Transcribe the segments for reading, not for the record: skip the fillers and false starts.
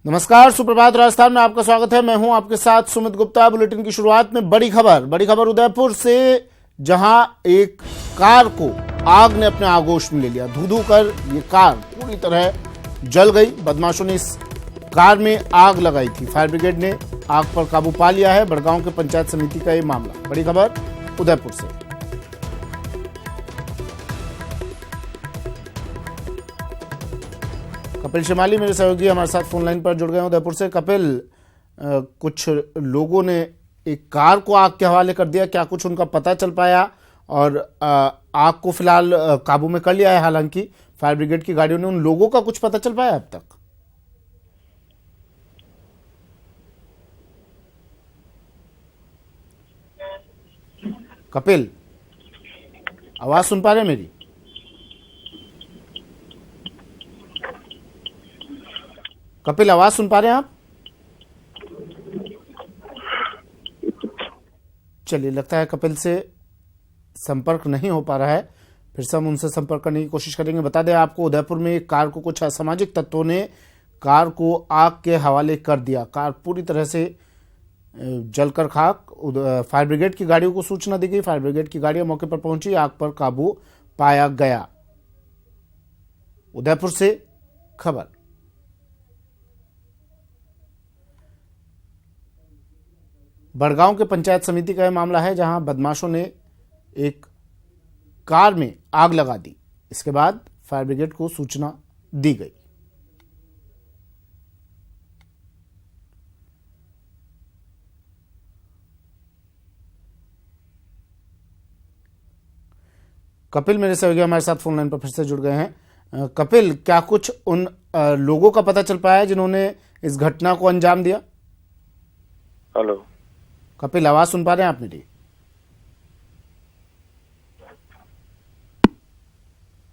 नमस्कार, सुप्रभात राजस्थान में आपका स्वागत है। मैं हूं आपके साथ सुमित गुप्ता। बुलेटिन की शुरुआत में बड़ी खबर उदयपुर से, जहां एक कार को आग ने अपने आगोश में ले लिया। धू कर ये कार पूरी तरह जल गई। बदमाशों ने इस कार में आग लगाई थी। फायर ब्रिगेड ने आग पर काबू पा लिया है। बड़गांव के पंचायत समिति का ये मामला। बड़ी खबर उदयपुर से। कपिल शिमाली मेरे सहयोगी हमारे साथ फोन लाइन पर जुड़ गए हैं उदयपुर से। कपिल, कुछ लोगों ने एक कार को आग के हवाले कर दिया, क्या कुछ उनका पता चल पाया? और आग को फिलहाल काबू में कर लिया है हालांकि फायर ब्रिगेड की गाड़ियों ने। उन लोगों का कुछ पता चल पाया अब तक? कपिल, आवाज सुन पा रहे हैं मेरी? कपिल, आवाज सुन पा रहे हैं आप? चलिए, लगता है कपिल से संपर्क नहीं हो पा रहा है। फिर से हम उनसे संपर्क करने की कोशिश करेंगे। बता दें आपको, उदयपुर में एक कार को कुछ असामाजिक तत्वों ने कार को आग के हवाले कर दिया। कार पूरी तरह से जलकर खाक। फायर ब्रिगेड की गाड़ियों को सूचना दी गई। फायर ब्रिगेड की गाड़ियां मौके पर पहुंची। आग पर काबू पाया गया। उदयपुर से खबर। बड़गांव के पंचायत समिति का यह मामला है, जहां बदमाशों ने एक कार में आग लगा दी। इसके बाद फायर ब्रिगेड को सूचना दी गई। कपिल मेरे सहयोगी हमारे साथ फोन लाइन पर फिर से जुड़ गए हैं। कपिल, क्या कुछ उन लोगों का पता चल पाया जिन्होंने इस घटना को अंजाम दिया? हेलो कपिल, आवाज सुन पा रहे हैं आप मेरी?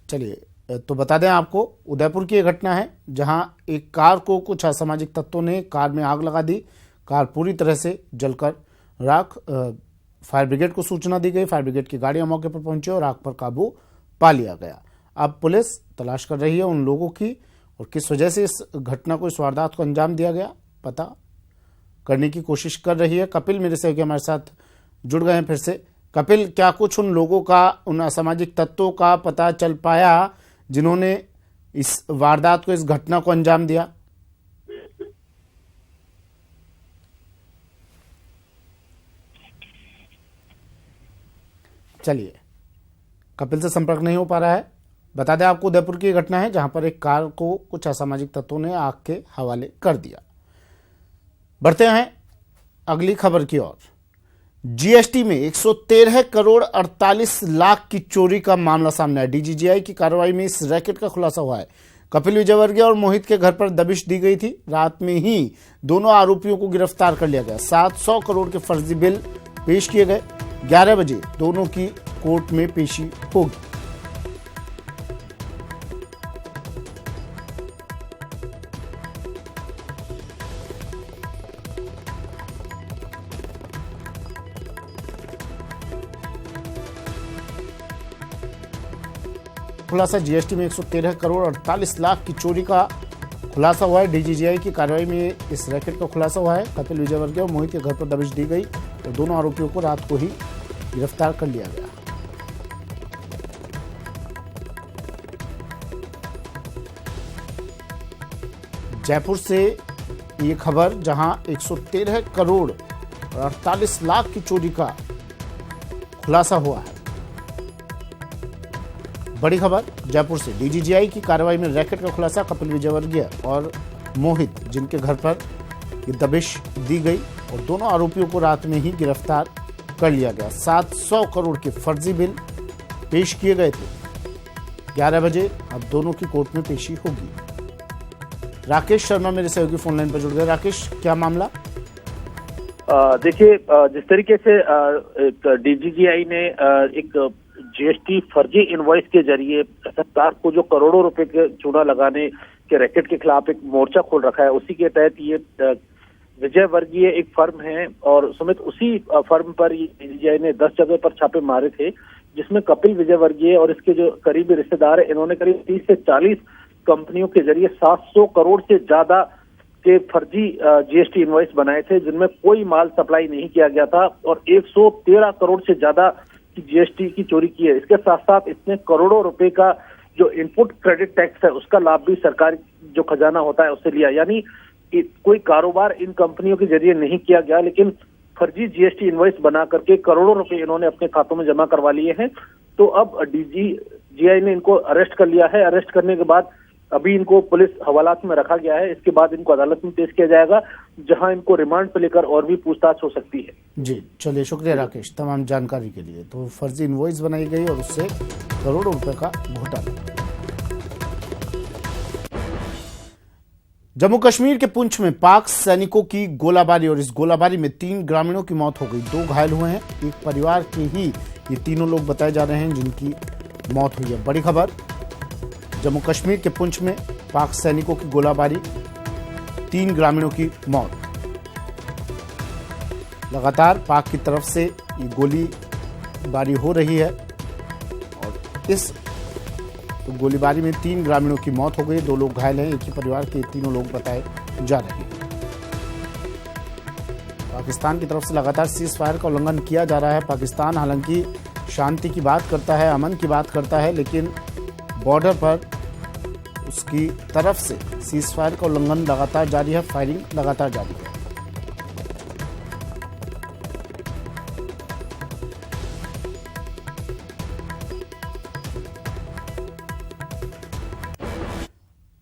चलिए, तो बता दें आपको, उदयपुर की यह घटना है जहां एक कार को कुछ असामाजिक तत्वों ने कार में आग लगा दी। कार पूरी तरह से जलकर राख। फायर ब्रिगेड को सूचना दी गई। फायर ब्रिगेड की गाड़ियां मौके पर पहुंची और आग पर काबू पा लिया गया। अब पुलिस तलाश कर रही है उन लोगों की, और किस वजह से इस घटना को, इस वारदात को अंजाम दिया गया, पता करने की कोशिश कर रही है। कपिल मेरे से हमारे साथ जुड़ गए हैं फिर से। कपिल, क्या कुछ उन लोगों का, उन असामाजिक तत्वों का पता चल पाया जिन्होंने इस वारदात को, इस घटना को अंजाम दिया? चलिए, कपिल से संपर्क नहीं हो पा रहा है। बता दें आपको, उदयपुर की घटना है जहां पर एक कार को कुछ असामाजिक तत्वों ने आग के हवाले कर दिया। बढ़ते हैं अगली खबर की ओर। जीएसटी में 113 करोड़ 48 लाख की चोरी का मामला सामने आया। डीजीजीआई की कार्रवाई में इस रैकेट का खुलासा हुआ है। कपिल विजयवर्गीय और मोहित के घर पर दबिश दी गई थी। रात में ही दोनों आरोपियों को गिरफ्तार कर लिया गया। 700 करोड़ के फर्जी बिल पेश किए गए। 11 बजे दोनों की कोर्ट में पेशी होगी। खुलासा, जीएसटी में 113 करोड़ 48 लाख की चोरी का खुलासा हुआ है। डीजीजीआई की कार्रवाई में इस रैकेट का खुलासा हुआ है। कपिल विजयवर्गीय और मोहित के घर पर दबिश दी गई और दोनों आरोपियों को रात को ही गिरफ्तार कर लिया गया। जयपुर से ये खबर, जहां 113 करोड़ और 48 लाख की चोरी का खुलासा हुआ है। बड़ी खबर जयपुर से। डीजीजीआई की कार्रवाई में रैकेट का खुलासा। कपिल विजयवर्गीय और मोहित, जिनके घर पर ये दबिश दी गई, और दोनों आरोपियों को रात में ही गिरफ्तार कर लिया गया। 700 करोड़ के फर्जी बिल पेश किए गए थे। 11 बजे अब दोनों की कोर्ट में पेशी होगी। राकेश शर्मा मेरे सहयोगी फोन लाइन पर जुड़ गए। राकेश, क्या मामला? देखिए, जिस तरीके से डीजीजीआई ने एक जीएसटी फर्जी इनवॉइस के जरिए सरकार को जो करोड़ों रुपए के चूना लगाने के रैकेट के खिलाफ एक मोर्चा खोल रखा है, उसी के तहत ये विजयवर्गीय एक फर्म है और सुमित, उसी फर्म पर डीजीजीआई ने 10 जगह पर छापे मारे थे, जिसमें कपिल विजयवर्गीय और इसके जो करीबी रिश्तेदार है, इन्होंने करीब 30 से 40 कंपनियों के जरिए 700 करोड़ से ज्यादा के फर्जी जीएसटी इनवॉइस बनाए थे, जिनमें कोई माल सप्लाई नहीं किया गया था और 113 करोड़ से ज्यादा की जीएसटी की चोरी की है। इसके साथ साथ इसने करोड़ों रुपए का जो इनपुट क्रेडिट टैक्स है उसका लाभ भी सरकार जो खजाना होता है उससे लिया। यानी कोई कारोबार इन कंपनियों के जरिए नहीं किया गया, लेकिन फर्जी जीएसटी इनवॉइस बना करके करोड़ों रुपए इन्होंने अपने खातों में जमा करवा लिए हैं। तो अब डीजीजीआई ने इनको अरेस्ट कर लिया है। अरेस्ट करने के बाद अभी इनको पुलिस हवालात में रखा गया है। इसके बाद इनको अदालत में पेश किया जाएगा, जहां इनको रिमांड पर लेकर और भी पूछताछ हो सकती है। जी चलिए, शुक्रिया राकेश तमाम जानकारी के लिए। तो फर्जी इनवॉइस बनाई गई और उससे करोड़ों रुपए का घोटाला। जम्मू कश्मीर के पुंछ में पाक सैनिकों की गोलाबारी और इस गोलाबारी में 3 ग्रामीणों की मौत हो गई, 2 घायल हुए हैं। एक परिवार के ही ये तीनों लोग बताए जा रहे हैं जिनकी मौत हुई है। बड़ी खबर, जम्मू कश्मीर के पुंछ में पाक सैनिकों की गोलाबारी, 3 ग्रामीणों की मौत। लगातार पाक की तरफ से ये गोलीबारी हो रही है और इस गोलीबारी में 3 ग्रामीणों की मौत हो गई, 2 लोग घायल हैं। एक ही परिवार के तीनों लोग बताए जा रहे हैं। पाकिस्तान की तरफ से लगातार सीज फायर का उल्लंघन किया जा रहा है। पाकिस्तान हालांकि शांति की बात करता है, अमन की बात करता है, लेकिन बॉर्डर पर उसकी तरफ से सीज फायर का उल्लंघन लगातार जारी है, फायरिंग लगातार जारी है।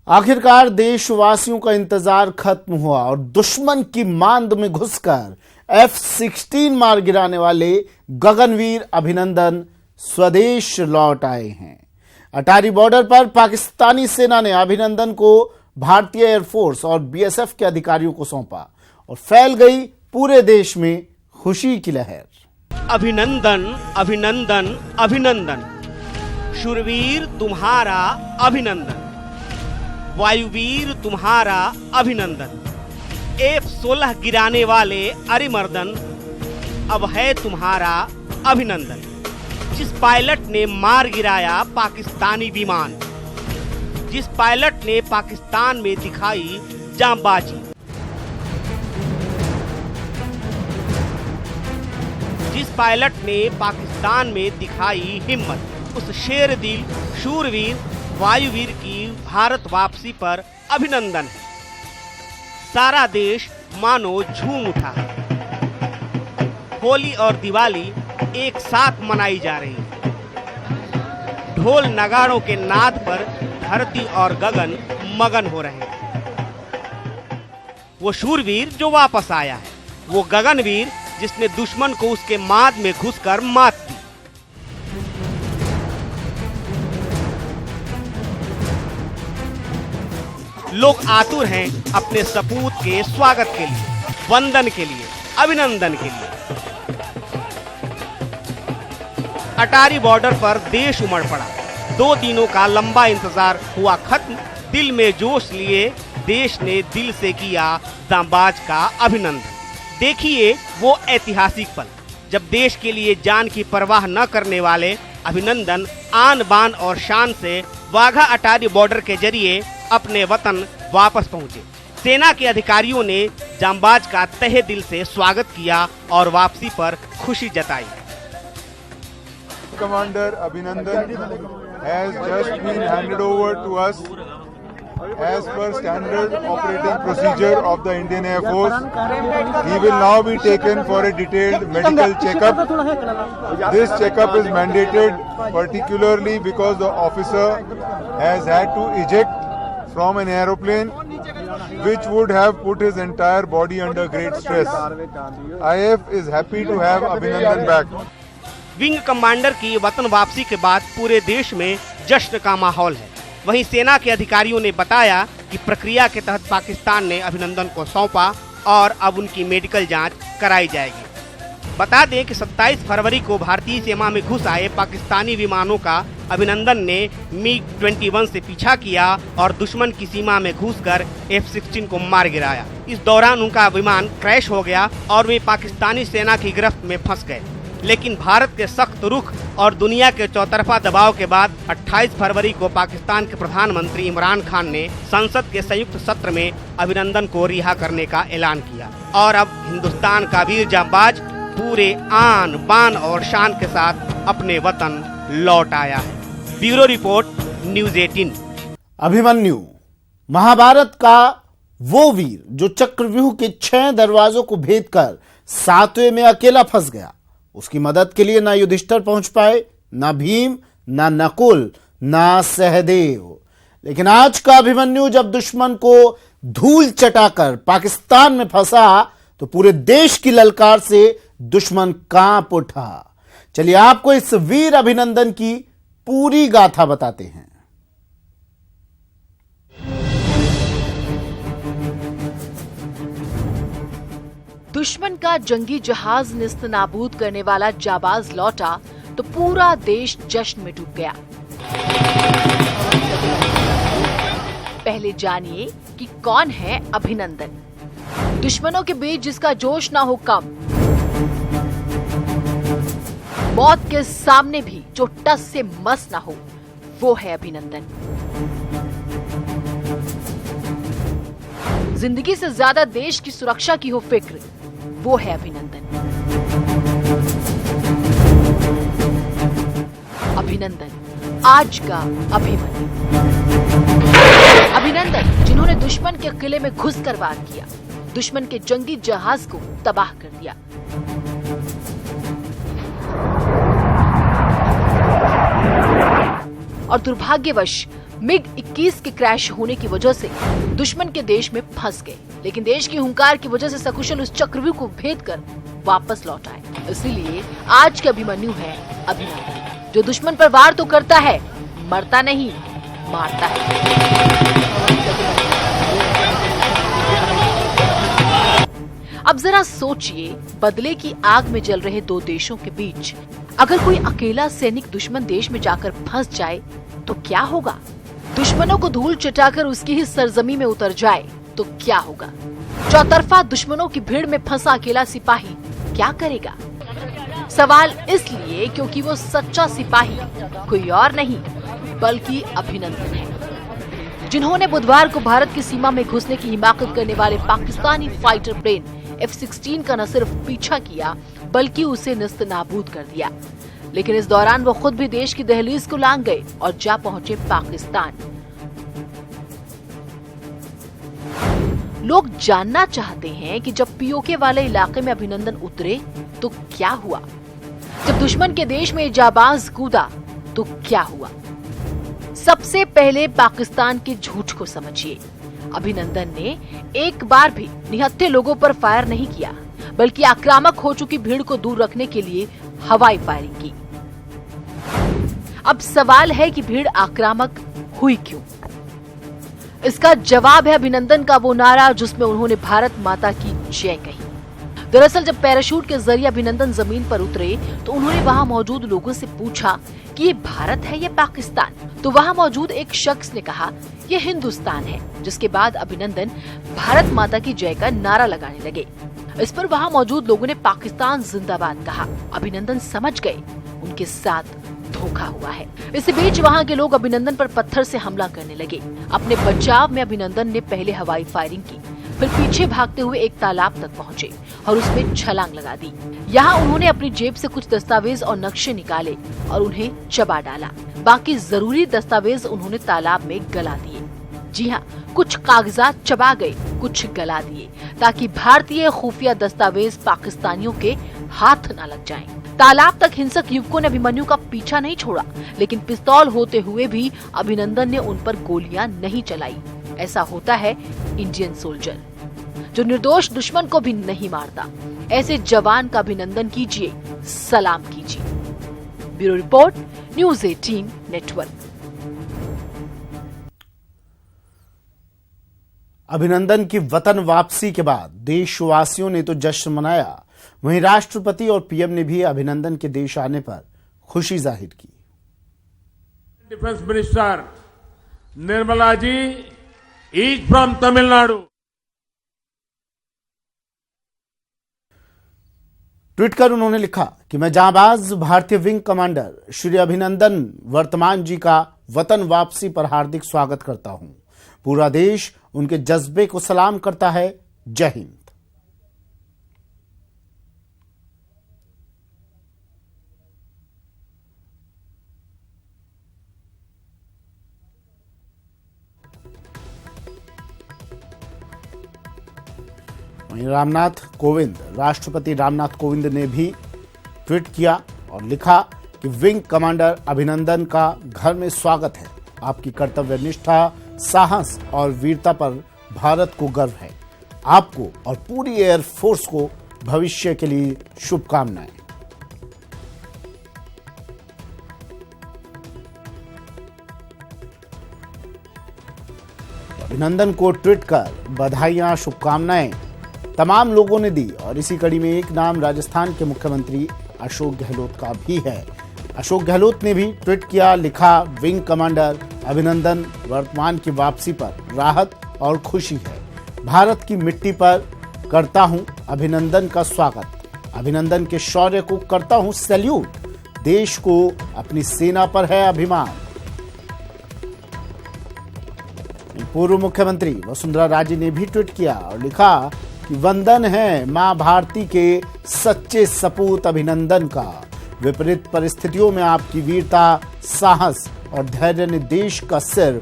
आखिरकार देशवासियों का इंतजार खत्म हुआ और दुश्मन की मांद में घुसकर F-16 मार गिराने वाले गगनवीर अभिनंदन स्वदेश लौट आए हैं। अटारी बॉर्डर पर पाकिस्तानी सेना ने अभिनंदन को भारतीय एयरफोर्स और बीएसएफ के अधिकारियों को सौंपा और फैल गई पूरे देश में खुशी की लहर। अभिनंदन अभिनंदन अभिनंदन, शूरवीर तुम्हारा अभिनंदन, वायुवीर तुम्हारा अभिनंदन, F-16 गिराने वाले अरिमर्दन, अब है तुम्हारा अभिनंदन। जिस पायलट ने मार गिराया पाकिस्तानी विमान, जिस पायलट ने पाकिस्तान में दिखाई जांबाजी, जिस पायलट ने पाकिस्तान में दिखाई हिम्मत, उस शेर दिल शूरवीर वायुवीर की भारत वापसी पर अभिनंदन है। सारा देश मानो झूम उठा है। होली और दिवाली एक साथ मनाई जा रही है। ढोल नगाड़ों के नाद पर धरती और गगन मगन हो रहे हैं। वो शूरवीर जो वापस आया है, वो गगनवीर जिसने दुश्मन को उसके माद में घुसकर मात दी। लोग आतुर हैं अपने सपूत के स्वागत के लिए, वंदन के लिए, अभिनंदन के लिए। अटारी बॉर्डर पर देश उमड़ पड़ा। 2 दिनों का लंबा इंतजार हुआ खत्म। दिल में जोश लिए देश ने दिल से किया जांबाज का अभिनंदन। देखिए वो ऐतिहासिक पल जब देश के लिए जान की परवाह न करने वाले अभिनंदन आन बान और शान से वाघा अटारी बॉर्डर के जरिए अपने वतन वापस पहुंचे। सेना के अधिकारियों ने जांबाज का तहे दिल से स्वागत किया और वापसी पर खुशी जताई। Commander Abhinandan has just been handed over to us as per standard operating procedure of the Indian Air Force. He will now be taken for a detailed medical checkup. This checkup is mandated particularly because the officer has had to eject from an aeroplane which would have put his entire body under great stress. IAF is happy to have Abhinandan back. Wing commander की वतन वापसी के बाद पूरे देश में जश्न का माहौल है। वहीं सेना के अधिकारियों ने बताया कि प्रक्रिया के तहत पाकिस्तान ने अभिनंदन को सौंपा और अब उनकी मेडिकल जांच कराई जाएगी। बता दें कि 27 फरवरी को भारतीय सीमा में घुस आए पाकिस्तानी विमानों का अभिनंदन ने MiG-21 से पीछा किया और दुश्मन की सीमा में घुसकर F-16 को मार गिराया। इस दौरान उनका विमान क्रैश हो गया और वे पाकिस्तानी सेना की गिरफ्त में फंस गए। लेकिन भारत के सख्त रुख और दुनिया के चौतरफा दबाव के बाद 28 फरवरी को पाकिस्तान के प्रधानमंत्री इमरान खान ने संसद के संयुक्त सत्र में अभिनंदन को रिहा करने का ऐलान किया और अब हिंदुस्तान का वीर जांबाज पूरे आन बान और शान के साथ अपने वतन लौट आया है। Bureau report, news 18। Abhimanyu Mahabharata का वो वीर जो चक्रव्यूह के 6 दरवाजों को भेद कर 7वें में अकेला फंस गया। उसकी मदद के लिए ना युधिष्ठिर पहुंच पाए, ना भीम, ना नकुल, ना सहदेव। लेकिन आज का अभिमन्यु जब दुश्मन को धूल चटाकर पाकिस्तान में फंसा तो पूरे देश की ललकार से दुश्मन कांप उठा। चलिए आपको इस वीर अभिनंदन की पूरी गाथा बताते हैं। दुश्मन का जंगी जहाज नेस्तनाबूद करने वाला जाबाज लौटा तो पूरा देश जश्न में डूब गया। पहले जानिए कि कौन है अभिनंदन। दुश्मनों के बीच जिसका जोश ना हो कम, मौत के सामने भी जो टस से मस ना हो, वो है अभिनंदन। जिंदगी से ज्यादा देश की सुरक्षा की हो फिक्र, वो है अभिनंदन। अभिनंदन आज का अभिमन्यु। अभिनंदन जिन्होंने दुश्मन के किले में घुसकर वार किया, दुश्मन के जंगी जहाज को तबाह कर दिया। और दुर्भाग्यवश MiG-21 के क्रैश होने की वजह से दुश्मन के देश में फंस गए, लेकिन देश की हुंकार की वजह से सकुशल उस चक्रव्यूह को भेद कर वापस लौट आए। इसीलिए आज के अभिमन्यु है अभिनंदन, जो दुश्मन पर वार तो करता है, मरता नहीं, मारता है। अब जरा सोचिए, बदले की आग में जल रहे दो देशों के बीच अगर कोई अकेला सैनिक दुश्मन देश में जाकर फंस जाए तो क्या होगा? दुश्मनों को धूल चटाकर उसकी ही सरजमी में उतर जाए तो क्या होगा? चौतरफा दुश्मनों की भीड़ में फंसा अकेला सिपाही क्या करेगा? सवाल इसलिए क्योंकि वो सच्चा सिपाही कोई और नहीं बल्कि अभिनंदन है, जिन्होंने बुधवार को भारत की सीमा में घुसने की हिमाकत करने वाले पाकिस्तानी फाइटर प्लेन F-16 का न सिर्फ पीछा किया बल्कि उसे नेस्तनाबूद कर दिया। लेकिन इस दौरान वो खुद भी देश की दहलीज को लांघ गए और जा पहुंचे पाकिस्तान। लोग जानना चाहते हैं कि जब पीओके वाले इलाके में अभिनंदन उतरे तो क्या हुआ? जब दुश्मन के देश में जाबाज कूदा तो क्या हुआ? सबसे पहले पाकिस्तान के झूठ को समझिए। अभिनंदन ने एक बार भी निहत्थे लोगों पर फायर नहीं किया, बल्कि आक्रामक हो चुकी भीड़ को दूर रखने के लिए हवाई फायरिंग की। अब सवाल है कि भीड़ आक्रामक हुई क्यों? इसका जवाब है अभिनंदन का वो नारा जिसमें उन्होंने भारत माता की जय कही। दरअसल जब पैराशूट के जरिए अभिनंदन जमीन पर उतरे तो उन्होंने वहां मौजूद लोगों से पूछा कि ये भारत है या पाकिस्तान? तो वहां मौजूद एक शख्स ने कहा ये हिंदुस्तान है, जिसके बाद अभिनंदन भारत माता की जय का नारा लगाने लगे। इस पर वहां मौजूद लोगों ने पाकिस्तान जिंदाबाद कहा। अभिनंदन समझ गए उनके साथ धोखा हुआ है। इसी बीच वहां के लोग अभिनंदन पर पत्थर से हमला करने लगे। अपने बचाव में अभिनंदन ने पहले हवाई फायरिंग की, फिर पीछे भागते हुए एक तालाब तक पहुंचे और उसमें छलांग लगा दी। यहाँ उन्होंने अपनी जेब से कुछ दस्तावेज और नक्शे निकाले और उन्हें चबा डाला। बाकी जरूरी दस्तावेज उन्होंने तालाब में गला दिए। जी हाँ, कुछ कागजात चबा गए, कुछ गला दिए, ताकि भारतीय खुफिया दस्तावेज पाकिस्तानियों के हाथ न लग जाएं। तालाब तक हिंसक युवकों ने अभिमन्यु का पीछा नहीं छोड़ा, लेकिन पिस्तौल होते हुए भी अभिनंदन ने उन पर गोलियां नहीं चलाई। ऐसा होता है इंडियन सोल्जर, जो निर्दोष दुश्मन को भी नहीं मारता। ऐसे जवान का अभिनंदन कीजिए, सलाम कीजिए। Bureau report, news 18 network. अभिनंदन की वतन वापसी के बाद देशवासियों ने तो जश्न मनाया, वहीं राष्ट्रपति और पीएम ने भी अभिनंदन के देश आने पर खुशी जाहिर की। Defence minister Nirmala ji is from Tamil Nadu. Tweet कर उन्होंने लिखा कि मैं जांबाज भारतीय विंग कमांडर श्री अभिनंदन वर्तमान जी का वतन वापसी पर हार्दिक स्वागत करता हूं। पूरा देश उनके जज्बे को सलाम करता है। जय हिंद। वहीं राष्ट्रपति रामनाथ कोविंद ने भी ट्वीट किया और लिखा कि विंग कमांडर अभिनंदन का घर में स्वागत है। आपकी कर्तव्य निष्ठा, साहस और वीरता पर भारत को गर्व है। आपको और पूरी एयर फोर्स को भविष्य के लिए शुभकामनाएं। अभिनंदन को ट्वीट कर बधाइयां, शुभकामनाएं तमाम लोगों ने दी और इसी कड़ी में एक नाम राजस्थान के मुख्यमंत्री अशोक गहलोत का भी है। अशोक गहलोत ने भी ट्वीट किया, लिखा विंग कमांडर अभिनंदन वर्तमान की वापसी पर राहत और खुशी है। भारत की मिट्टी पर करता हूं अभिनंदन का स्वागत। अभिनंदन के शौर्य को करता हूं सैल्यूट। देश को अपनी सेना पर है अभिमान। पूर्व मुख्यमंत्री वसुंधरा राजे ने भी ट्वीट किया और लिखा कि वंदन है मां भारती के सच्चे सपूत अभिनंदन का। विपरीत परिस्थितियों में आपकी वीरता, साहस और धैर्य ने देश का सिर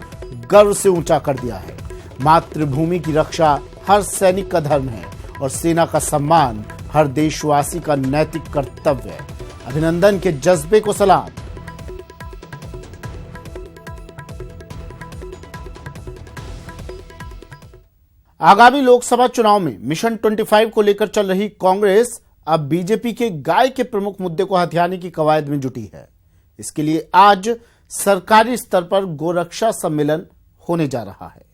गर्व से ऊंचा कर दिया है। मातृभूमि की रक्षा हर सैनिक का धर्म है और सेना का सम्मान हर देशवासी का नैतिक कर्तव्य है। अभिनंदन के जज्बे को सलाम। आगामी लोकसभा चुनाव में मिशन 25 को लेकर चल रही कांग्रेस अब बीजेपी के गाय के प्रमुख मुद्दे को हथियाने की कवायद में जुटी है। इसके लिए आज सरकारी स्तर पर गोरक्षा सम्मेलन होने जा रहा है।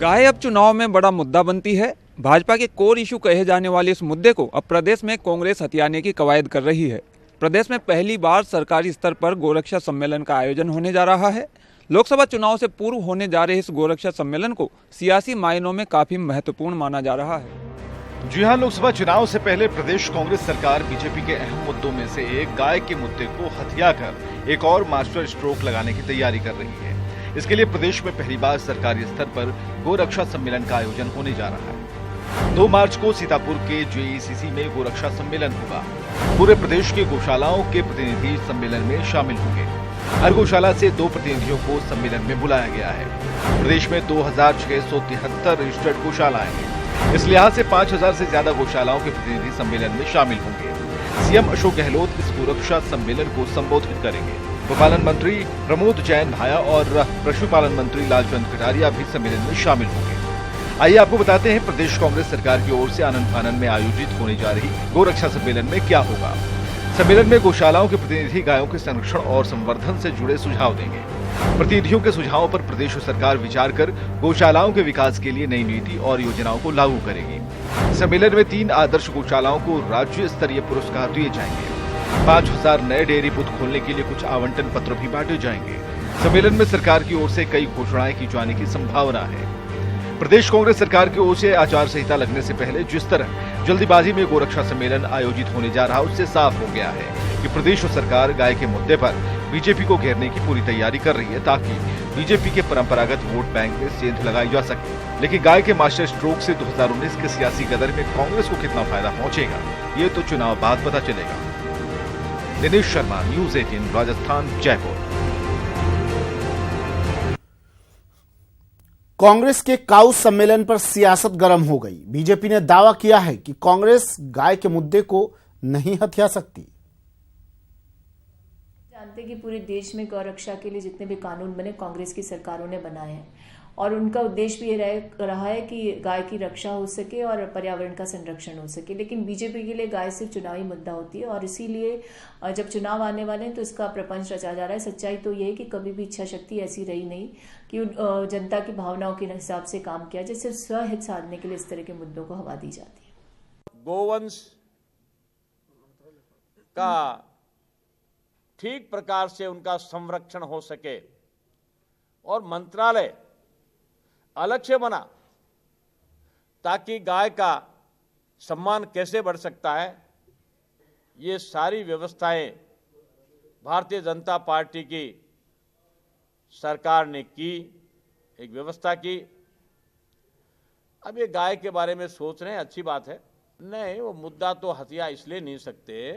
गाय अब चुनाव में बड़ा मुद्दा बनती है। भाजपा के कोर इशू कहे जाने वाले इस मुद्दे को अब प्रदेश में कांग्रेस हथियाने की कवायद कर रही है। प्रदेश में पहली बार सरकारी स्तर पर गोरक्षा सम्मेलन का आयोजन होने जा रहा है। लोकसभा चुनाव से पूर्व होने जा रहे इस गोरक्षा सम्मेलन को सियासी मायनों में काफी महत्वपूर्ण माना जा रहा है। जी हां, लोकसभा चुनाव से पहले प्रदेश कांग्रेस सरकार बीजेपी के अहम मुद्दों में से एक गाय के मुद्दे को हथियाकर एक और मास्टर स्ट्रोक लगाने की तैयारी कर रही है। इसके लिए प्रदेश में पहली बार सरकारी स्तर पर गोरक्षा सम्मेलन का आयोजन होने जा रहा है। 2 मार्च को सीतापुर के जेईसीसी में गोरक्षा सम्मेलन होगा। पूरे प्रदेश के गौशालाओं के प्रतिनिधि सम्मेलन में शामिल होंगे। हर गौशाला से 2 प्रतिनिधियों को सम्मेलन में बुलाया गया है। प्रदेश में 2673 रजिस्टर्ड गौशालाएं हैं। इस लिहाज से 5000 से ज्यादा गौशालाओं के प्रतिनिधि सम्मेलन में शामिल होंगे। सीएम अशोक गहलोत इस गोरक्षा सम्मेलन को संबोधित करेंगे। गोपालन मंत्री प्रमोद जैन भाया और पशुपालन मंत्री लालचंद कटारिया भी सम्मेलन में शामिल होंगे। आइए आपको बताते हैं प्रदेश कांग्रेस सरकार की ओर से आनंद फानन में आयोजित होने जा रही गोरक्षा सम्मेलन में क्या होगा। सम्मेलन में गौशालाओं के प्रतिनिधि गायों के संरक्षण और संवर्धन से जुड़े सुझाव देंगे। प्रतिनिधियों के सुझावों पर प्रदेश सरकार विचार कर गौशालाओं के विकास के लिए नई नीति और योजनाओं को लागू करेगी। सम्मेलन में 3 आदर्श गौशालाओं को राज्य स्तरीय पुरस्कार दिए जाएंगे। 5000 नए डेयरी बूथ खोलने के लिए कुछ आवंटन पत्र भी बांटे जाएंगे। सम्मेलन में सरकार की ओर से कई घोषणाएं की जाने की संभावना है। प्रदेश कांग्रेस सरकार की ओर से आचार संहिता लगने से पहले जिस तरह जल्दीबाजी में गोरक्षा सम्मेलन आयोजित होने जा रहा उससे साफ हो गया है कि प्रदेश सरकार गाय के मुद्दे पर बीजेपी को घेरने की पूरी तैयारी कर रही है ताकि बीजेपी के परंपरागत वोट बैंक में सेंध लगाई जा सके। लेकिन गाय के मास्टर स्ट्रोक से 2019 के सियासी गदर में कांग्रेस को कितना फायदा पहुंचेगा ये तो चुनाव बाद पता चलेगा। दिनेश शर्मा, न्यूज 18, राजस्थान, जयपुर। कांग्रेस के काउ सम्मेलन पर सियासत गर्म हो गई। बीजेपी ने दावा किया है कि कांग्रेस गाय के मुद्दे को नहीं हथिया सकती। जानते कि पूरे देश में गौरक्षा के लिए जितने भी कानून बने कांग्रेस की सरकारों ने बनाए हैं और उनका उद्देश्य भी ये रहा है कि गाय की रक्षा हो सके और पर्यावरण का संरक्षण हो सके। लेकिन बीजेपी के लिए गाय सिर्फ चुनावी मुद्दा होती है और इसीलिए जब चुनाव आने वाले हैं तो इसका प्रपंच रचा जा रहा है। सच्चाई तो ये है कि कभी भी इच्छा शक्ति ऐसी रही नहीं कि जनता की भावनाओं के हिसाब से काम किया जाए। सिर्फ स्वहित साधने के लिए इस तरह के मुद्दों को हवा दी जाती है। गोवंश का ठीक प्रकार से उनका संरक्षण हो सके और मंत्रालय अलग से बना ताकि गाय का सम्मान कैसे बढ़ सकता है, ये सारी व्यवस्थाएं भारतीय जनता पार्टी की सरकार ने की, एक व्यवस्था की। अब ये गाय के बारे में सोच रहे हैं, अच्छी बात है। नहीं, वो मुद्दा तो हथिया इसलिए नहीं सकते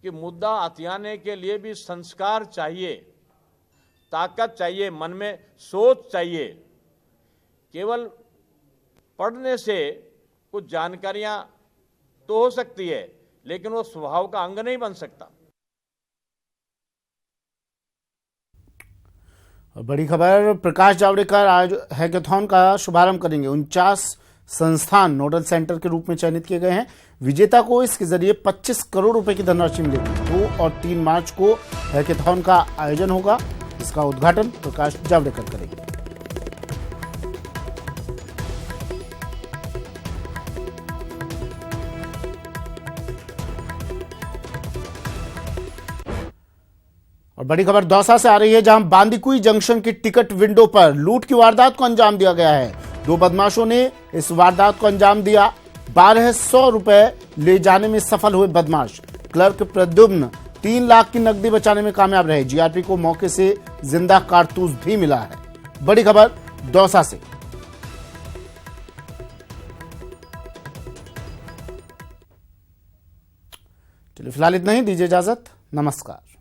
कि मुद्दा हथियाने के लिए भी संस्कार चाहिए, ताकत चाहिए, मन में सोच चाहिए। केवल पढ़ने से कुछ जानकारियां तो हो सकती है, लेकिन वो स्वभाव का अंग नहीं बन सकता। बड़ी खबर, प्रकाश जावड़ेकर आज हैकेथॉन का शुभारंभ करेंगे। 49 संस्थान नोडल सेंटर के रूप में चयनित किए गए हैं। विजेता को इसके जरिए 25 करोड़ रुपए की धनराशि मिलेगी। 2 और 3 मार्च को हैकेथॉन का आयोजन होगा। इसका उद्घाटन प्रकाश जावड़ेकर करेंगे। और बड़ी खबर दौसा से आ रही है, जहां बांदीकुई जंक्शन की टिकट विंडो पर लूट की वारदात को अंजाम दिया गया है। 2 बदमाशों ने इस वारदात को अंजाम दिया। 1200 रुपए ले जाने में सफल हुए बदमाश। क्लर्क प्रद्युम्न 3 लाख की नकदी बचाने में कामयाब रहे। जीआरपी को मौके से जिंदा कारतूस भी मिला है। बड़ी खबर दौसा से। चलिए फिलहाल इतना ही, दीजिए इजाजत, नमस्कार।